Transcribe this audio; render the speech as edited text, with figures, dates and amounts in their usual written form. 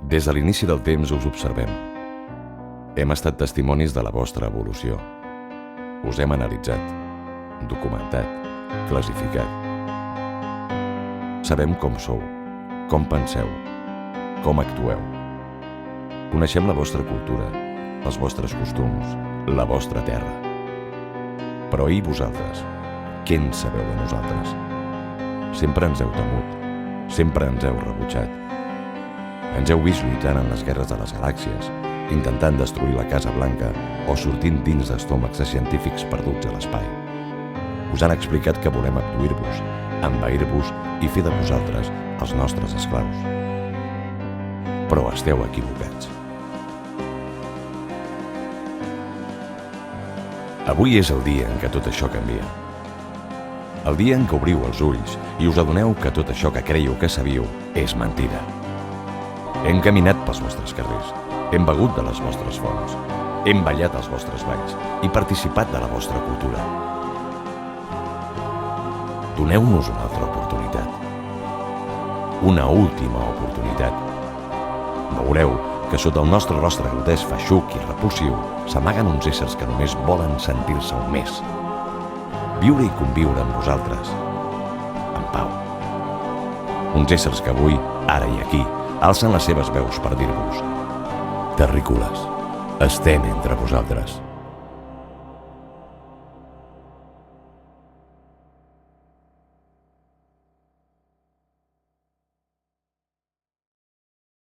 Des de l'inici del temps us observem. Hem estat testimonis de la vostra evolució. Us hem analitzat, documentat, classificat. Sabem com sou, com penseu, com actueu. Coneixem la vostra cultura, els vostres costums, la vostra terra. Però i vosaltres? Què en sabeu de nosaltres? Sempre ens heu temut, sempre ens heu rebutjat. Ens heu vist lluitant en les guerres de les galàxies, intentant destruir la Casa Blanca o sortint dins d'estómacs de científics perduts a l'espai. Us han explicat que volem abduir-vos, envair-vos i fer de vosaltres els nostres esclaus. Però esteu equivocats. Avui és el dia en què tot això canvia. El dia en què obriu els ulls i us adoneu que tot això que creieu que sabíeu és mentida. Hem caminat pels vostres carrers, hem begut de les vostres fonts, hem ballat als vostres balls i participat de la vostra cultura. Doneu-nos una altra oportunitat. Una última oportunitat. Veureu que sota el nostre rostre grotesc, feixuc i repulsiu s'amaguen uns éssers que només volen sentir-se un més. Viure i conviure amb vosaltres, en pau. Uns éssers que avui, ara i aquí, alcen les seves veus per dir-vos: terrícoles, estem entre vosaltres.